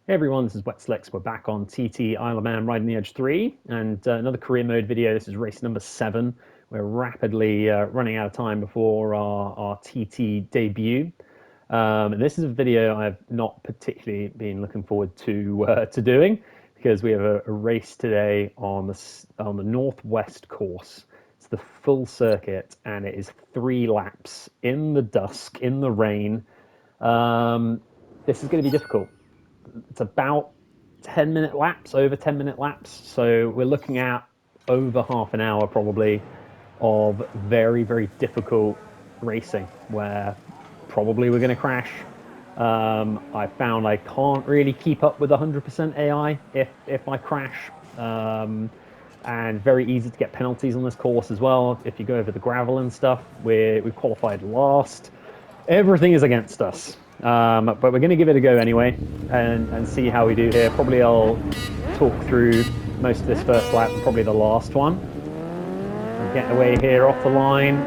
Hey everyone, this is Wet Slicks. We're back on TT Isle of Man Riding the Edge 3 and another career mode video. This is race number 7. We're rapidly running out of time before our TT debut. And this is a video I've not particularly been looking forward to doing because we have a race today on the Northwest course. It's the full circuit and it is 3 laps in the dusk, in the rain. This is going to be difficult. It's about 10-minute laps, over 10-minute laps. So we're looking at over half an hour probably of very, very difficult racing where probably we're going to crash. I found I can't really keep up with 100% AI if I crash. And very easy to get penalties on this course as well. If you go over the gravel and stuff, we qualified last. Everything is against us. But we're going to give it a go anyway and see how we do here. Probably I'll talk through most of this first lap and probably the last one. We're getting away here off the line.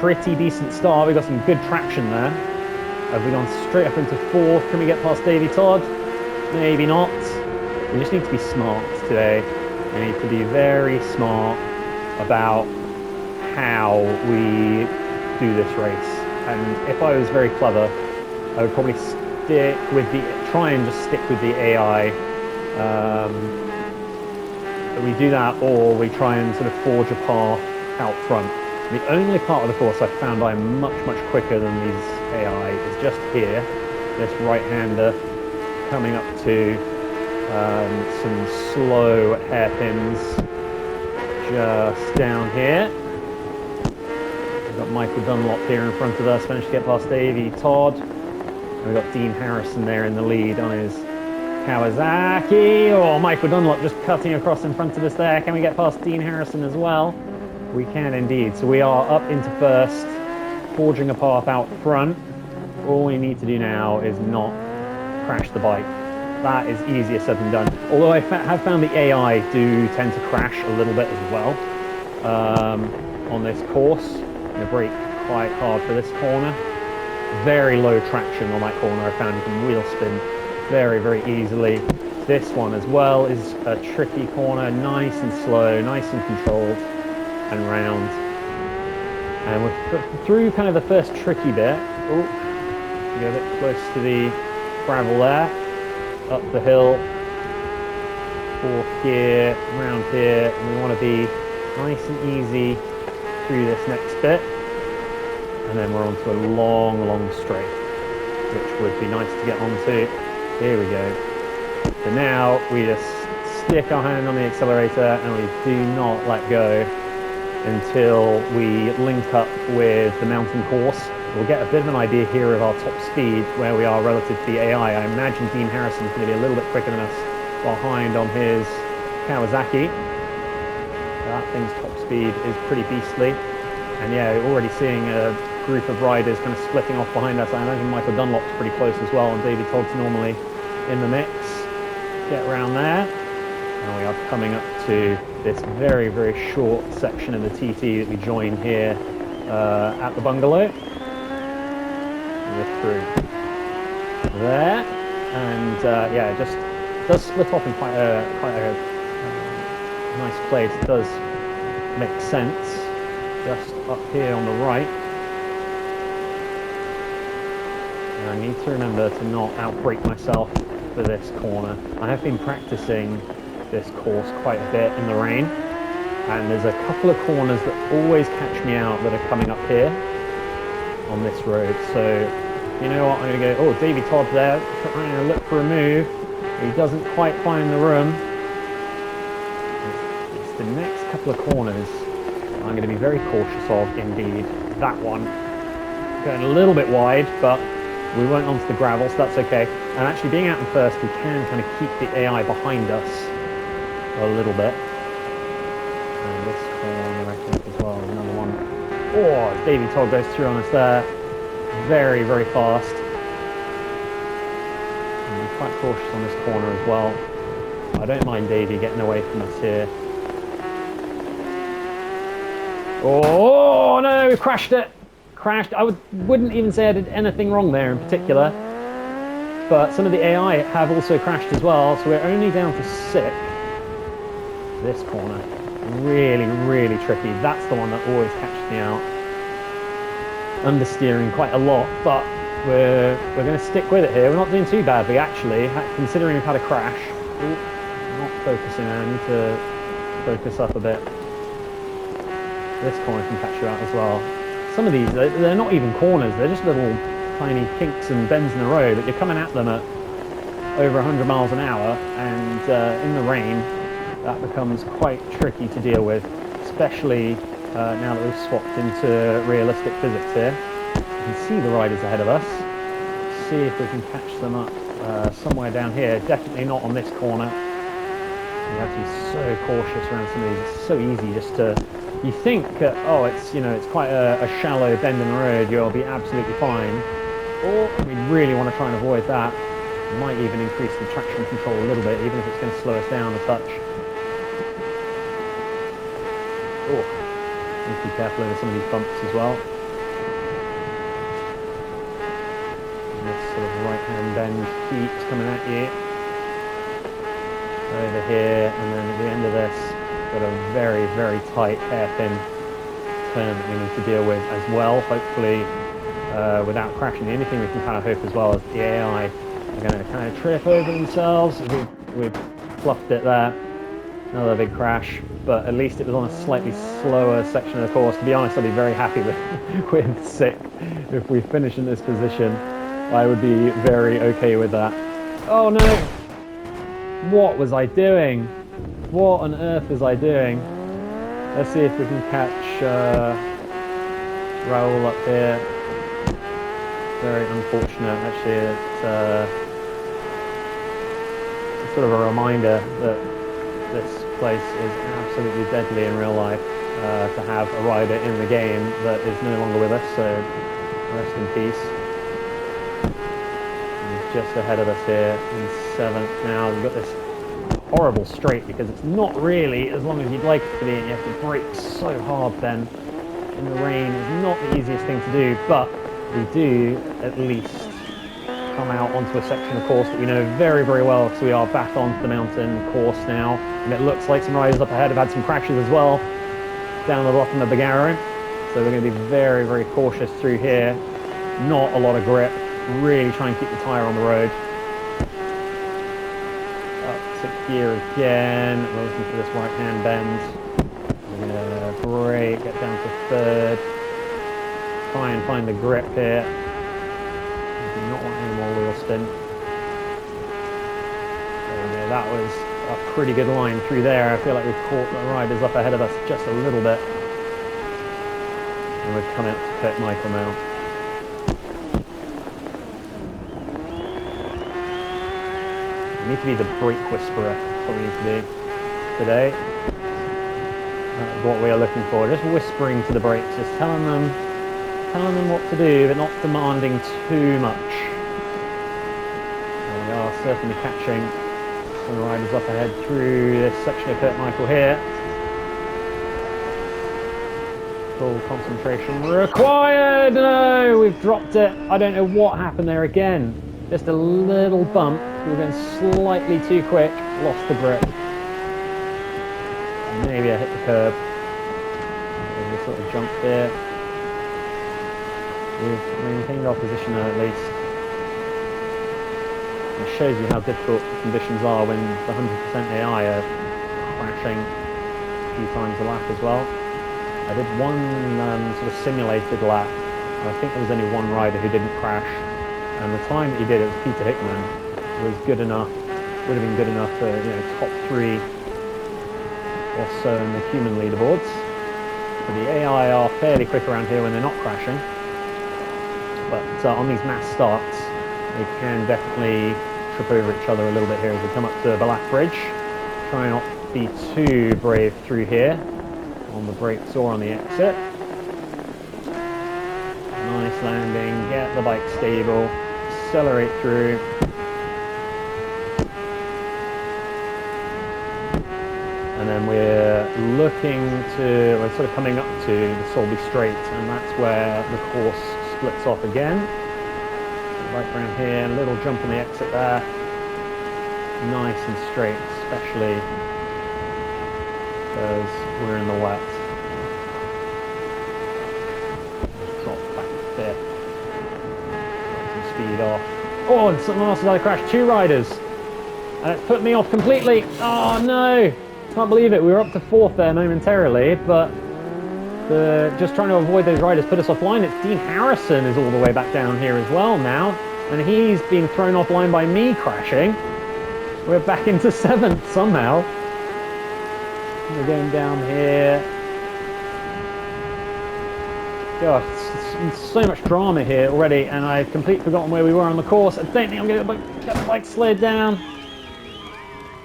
Pretty decent start. We've got some good traction there. Have we gone straight up into 4th? Can we get past Davey Todd? Maybe not. We just need to be smart today. We need to be very smart about how we do this race. And if I was very clever, I would probably try and just stick with the AI. We do that, or we try and sort of forge a path out front. The only part of the course I found I'm much quicker than these AI is just here. This right-hander coming up to some slow hairpins just down here. We've got Michael Dunlop here in front of us, managed to get past Davey Todd. And we've got Dean Harrison there in the lead on his Kawasaki. Oh, Michael Dunlop just cutting across in front of us there. Can we get past Dean Harrison as well? We can indeed. So we are up into 1st, forging a path out front. All we need to do now is not crash the bike. That is easier said than done. Although I have found the AI do tend to crash a little bit as well on this course. I'm going to brake quite hard for this corner. Very low traction on that corner. I found you can wheel spin very easily. This one as well is a tricky corner, nice and slow, nice and controlled and round. And we're through kind of the first tricky bit. Oh, get a bit close to the gravel there. Up the hill, 4th gear, round here, and we want to be nice and easy through this next bit. And then we're onto a long straight, which would be nice to get onto. Here we go. So now we just stick our hand on the accelerator and we do not let go until we link up with the mountain course. We'll get a bit of an idea here of our top speed, where we are relative to the AI. I imagine Dean Harrison is going to be a little bit quicker than us behind on his Kawasaki. That thing's top speed is pretty beastly. And yeah, we're already seeing a group of riders kind of splitting off behind us. I imagine Michael Dunlop's pretty close as well, and David Todd's normally in the mix. Get around there. And we are coming up to this very short section of the TT that we join here at the bungalow. We're through there, and yeah, it just does split off in quite a nice place. It does make sense. Just up here on the right. And I need to remember to not outbrake myself for this corner. I have been practicing this course quite a bit in the rain, and there's a couple of corners that always catch me out that are coming up here on this road. So you know what, I'm going to go, oh, Davey Todd there, trying to look for a move. He doesn't quite find the room. It's the next couple of corners I'm going to be very cautious of indeed. That one going a little bit wide, but we went onto the gravel, so that's okay. And actually being out in 1st, we can kind of keep the AI behind us a little bit. And this corner, I think, as well, another one. Oh, Davey Todd goes through on us there. Very fast. And be quite cautious on this corner as well. I don't mind Davey getting away from us here. Oh no, we crashed it. Crashed. I wouldn't even say I did anything wrong there in particular. but some of the AI have also crashed as well, so we're only down to 6. This corner, really, really tricky. That's the one that always catches me out. Understeering quite a lot, but we're going to stick with it here. We're not doing too badly, actually, considering we've had a crash. Ooh, not focusing. I need to focus up a bit. This corner can catch you out as well. Some of these, they're not even corners. They're just little tiny kinks and bends in the road, but you're coming at them at over 100 miles an hour, and in the rain, that becomes quite tricky to deal with, especially now that we've swapped into realistic physics here. You can see the riders ahead of us. See if we can catch them up somewhere down here. Definitely not on this corner. You have to be so cautious around some of these. It's so easy just to, you think, oh, it's, you know, it's quite a shallow bend in the road, you'll be absolutely fine. Or we really want to try and avoid that. Might even increase the traction control a little bit, even if it's going to slow us down a touch. Oh, need to be careful over some of these bumps as well. And this sort of right-hand bend keeps coming at you. Over here, and then at the end of this, got a very, very tight hairpin turn that we need to deal with as well, hopefully without crashing. The only thing we can kind of hope as well is the AI are going to kind of trip over themselves. We've fluffed it there. Another big crash, but at least it was on a slightly slower section of the course. To be honest, I'd be very happy with 6. If we finish in this position, I would be very okay with that. Oh no! What was I doing? What on earth was I doing? Let's see if we can catch Raoul up here. Very unfortunate, actually. It's sort of a reminder that this place is absolutely deadly in real life, to have a rider in the game that is no longer with us, so rest in peace. He's just ahead of us here in 7th now. We've got this horrible straight because it's not really as long as you'd like it to be, and you have to brake so hard then in the rain. It's not the easiest thing to do, but we do at least come out onto a section of course that we know very, very well, because we are back onto the mountain course now, and it looks like some riders up ahead have had some crashes as well down the bottom of the Barrow, so we're going to be very, very cautious through here. Not a lot of grip, really try and keep the tyre on the road. Up 6th gear again, we're looking for this right hand bend. We're going to brake, get down to 3rd, try and find the grip here. Do not want any more wheel spin. So that was a pretty good line through there. I feel like we've caught the riders up ahead of us just a little bit. And we've come out to Kurt Michael now. We need to be the brake whisperer, that's what we need to be today. That's what we are looking for, just whispering to the brakes, just telling them what to do, but not demanding too much. And we are certainly catching some riders up ahead through this section of Kurt Michael here. Full concentration required! No, we've dropped it. I don't know what happened there again. Just a little bump. We were going slightly too quick. Lost the grip. Maybe I hit the curb. There's a sort of jump there. We've maintained our position there at least. It shows you how difficult the conditions are when the 100% AI are crashing a few times a lap as well. I did one sort of simulated lap, and I think there was only one rider who didn't crash, and the time that he did, it was Peter Hickman, was good enough, would have been good enough for, you know, top 3 or so in the human leaderboards. So the AI are fairly quick around here when they're not crashing. But on these mass starts, they can definitely trip over each other a little bit here as we come up to Ballack Bridge. Try not to be too brave through here, on the brakes or on the exit. Nice landing, get the bike stable, accelerate through. And then we're sort of coming up to the Solby Strait, and that's where the course splits off again. Right around here, a little jump on the exit there. Nice and straight, especially because we're in the wet. Top back to fifth. Got some speed off. Oh, and someone else has had a crash. 2 riders. And it's put me off completely. Oh no! Can't believe it. We were up to 4th there momentarily, but just trying to avoid those riders put us offline. It's Dean Harrison is all the way back down here as well now, and he's being thrown offline by me crashing. We're back into 7th somehow. We're going down here. Gosh, it's so much drama here already, and I've completely forgotten where we were on the course. I don't think I'm going to get the bike slowed down.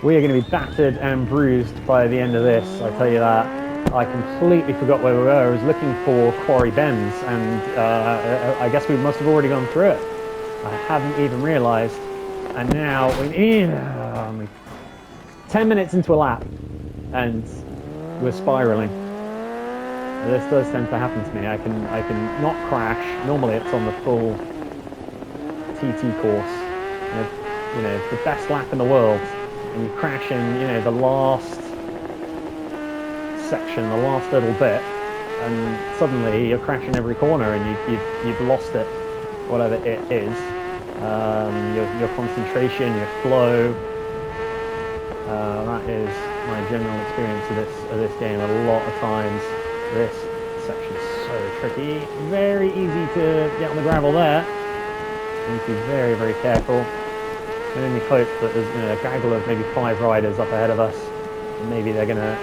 We are going to be battered and bruised by the end of this, I tell you that. I completely forgot where we were. I was looking for Quarry Bends, and I guess we must have already gone through it. I hadn't even realised. And now we're 10 minutes into a lap, and we're spiralling. This does tend to happen to me. I can not crash. Normally it's on the full TT course. You know, the best lap in the world, and you crash in, you know, the last section, the last little bit, and suddenly you're crashing every corner, and you've lost it, whatever it is. Your concentration, your flow. That is my general experience of this game. A lot of times, this section is so tricky. Very easy to get on the gravel there. You need to be very, very careful. I can only hope that there's, you know, a gaggle of maybe 5 riders up ahead of us. And maybe they're going to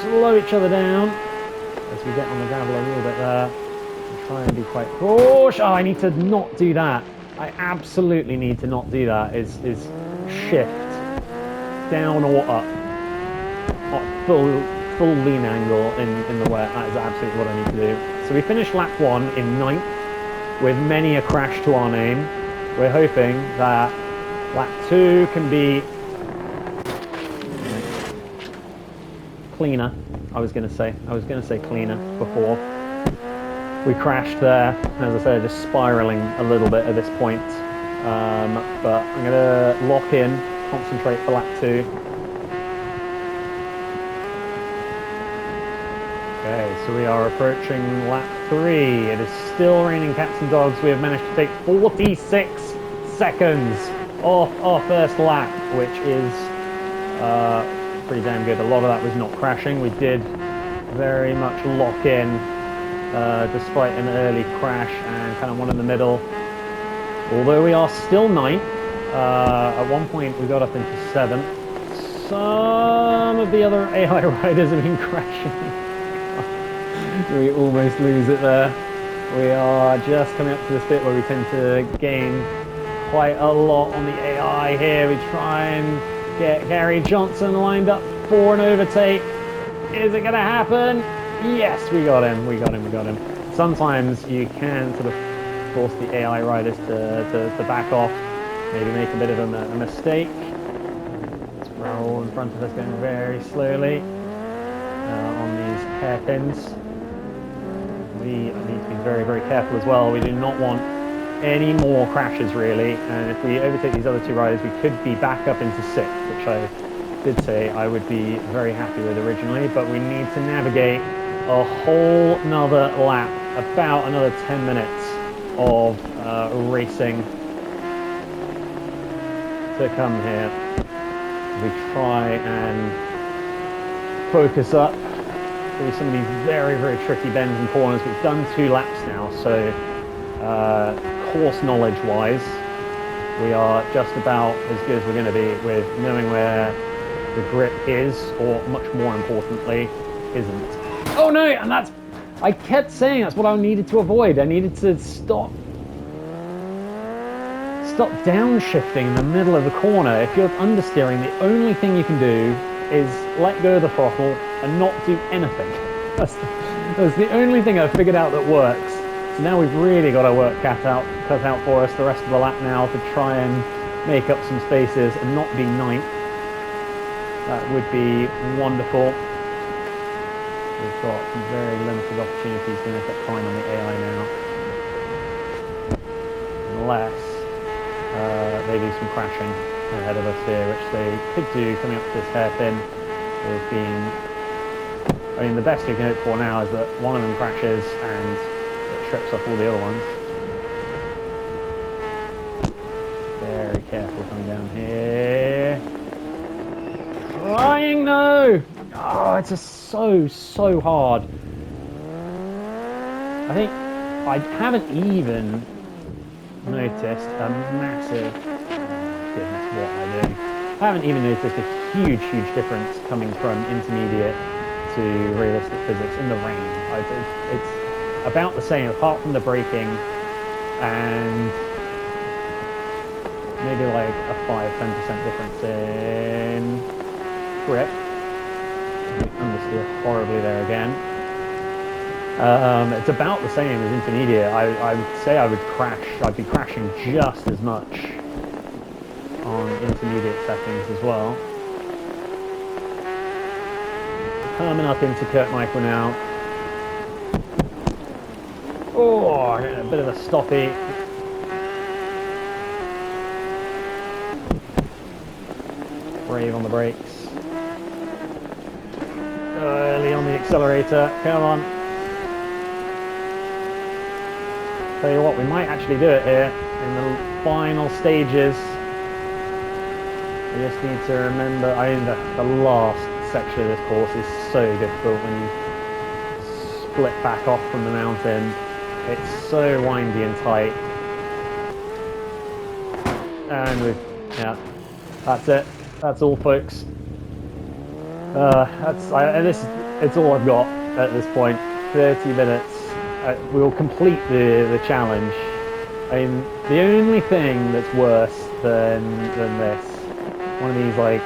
slow each other down as we get on the gravel a little bit there. And try and be quite cautious. Oh, I need to not do that. I absolutely need to not do that. Is shift down or up. Full lean angle in the wet. That is absolutely what I need to do. So we finished lap 1 in 9th with many a crash to our name. We're hoping that lap 2 can be cleaner. I was going to say cleaner before we crashed there. As I said, just spiraling a little bit at this point. But I'm going to lock in, concentrate for lap 2. Okay, so we are approaching lap 3. It is still raining cats and dogs. We have managed to take 46 seconds off our first lap, which is pretty damn good. A lot of that was not crashing. We did very much lock in despite an early crash and kind of one in the middle. Although we are still 9th, at one point we got up into 7th. Some of the other AI riders have been crashing. We almost lose it there. We are just coming up to this bit where we tend to gain quite a lot on the AI here. We try and get Gary Johnson lined up for an overtake. Is it going to happen? Yes, we got him. Sometimes you can sort of force the AI riders to back off, maybe make a bit of a mistake. Let's roll in front of us going very slowly on these hairpins. We need to be very, very careful as well. We do not want any more crashes, really. And if we overtake these other 2 riders, we could be back up into 6th, which I did say I would be very happy with originally. But we need to navigate a whole nother lap, about another 10 minutes of racing to come here. We try and focus up through some of these very, very tricky bends and corners. We've done 2 laps now, so course knowledge-wise, we are just about as good as we're going to be with knowing where the grip is, or much more importantly, isn't. Oh no, and I kept saying that's what I needed to avoid. I needed to stop downshifting in the middle of the corner. If you're understeering, the only thing you can do is let go of the throttle and not do anything. That's the only thing I've figured out that works. So now we've really got our work cut out for us the rest of the lap now to try and make up some spaces and not be 9th. That would be wonderful. We've got some very limited opportunities to make that climb on the AI now. Unless they do some crashing ahead of us here, which they could do coming up to this hairpin. There's been, I mean, the best you can hope for now is that one of them crashes and it trips off all the other ones. Very careful coming down here. Trying, no! Oh, it's just so hard. I think I haven't even noticed a massive, oh goodness, what I do. I haven't even noticed a huge difference coming from intermediate to realistic physics in the rain. It's about the same, apart from the braking and maybe like a 5–10% difference in grip. Understeer horribly there again. It's about the same as intermediate. I would say I would crash. I'd be crashing just as much on intermediate settings as well. Coming up into Kurt Michael now. Oh, a bit of a stoppy. Brave on the brakes. Early on the accelerator. Come on. Tell you what, we might actually do it here in the final stages. We just need to remember, I mean, the last section of this course is so difficult when you split back off from the mountain. It's so windy and tight. And yeah, that's it. That's all, folks. It's all I've got at this point. 30 minutes. We'll complete the challenge. I mean, the only thing that's worse than this, one of these like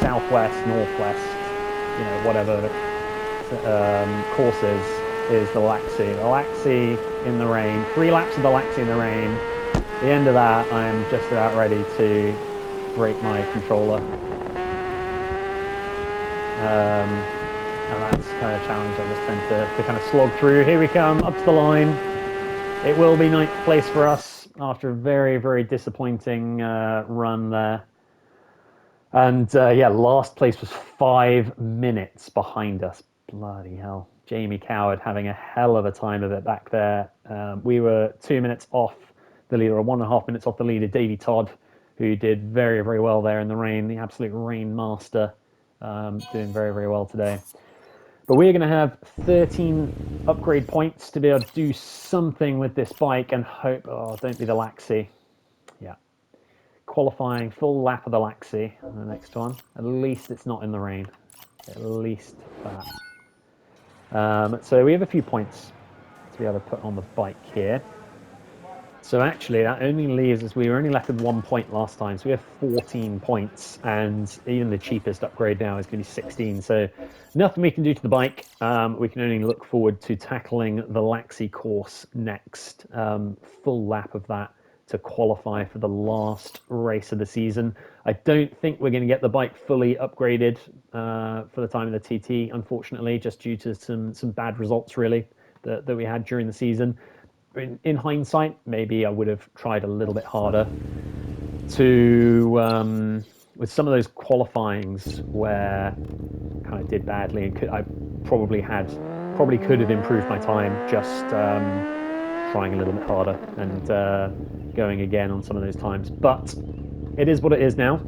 southwest, northwest, you know, whatever courses, is the Laxey. The Laxey in the rain. 3 laps of the Laxey in the rain. At the end of that, I'm just about ready to break my controller. And that's kind of a challenge I just tend to kind of slog through. Here we come, up to the line. It will be 9th place for us after a very disappointing run there. And yeah, last place was 5 minutes behind us. Bloody hell. Jamie Coward having a hell of a time of it back there. We were 2 minutes off the leader, or 1.5 minutes off the leader, Davey Todd, who did very well there in the rain, the absolute rain master, doing very well today. But we're going to have 13 upgrade points to be able to do something with this bike and hope, oh, don't be the Laxey. Yeah. Qualifying full lap of the Laxey on the next one. At least it's not in the rain. At least that. So we have a few points to be able to put on the bike here. So actually that only leaves us, we were only left with 1 point last time, so we have 14 points, and even the cheapest upgrade now is going to be 16, so nothing we can do to the bike. We can only look forward to tackling the Laxey course next, full lap of that to qualify for the last race of the season. I don't think we're going to get the bike fully upgraded for the time of the TT, unfortunately, just due to some bad results really that we had during the season. In hindsight, maybe I would have tried a little bit harder to, with some of those qualifyings where I kind of did badly, and I probably could have improved my time just trying a little bit harder and going again on some of those times. But it is what it is now.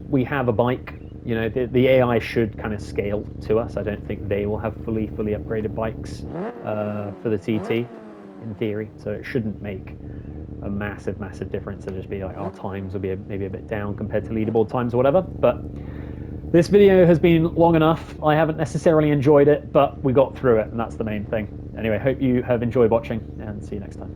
We have a bike. You know, the AI should kind of scale to us. I don't think they will have fully upgraded bikes for the TT, in theory. So it shouldn't make a massive difference. It'll just be like our times will be maybe a bit down compared to leaderboard times or whatever. But this video has been long enough. I haven't necessarily enjoyed it, but we got through it, and that's the main thing. Anyway, hope you have enjoyed watching, and see you next time.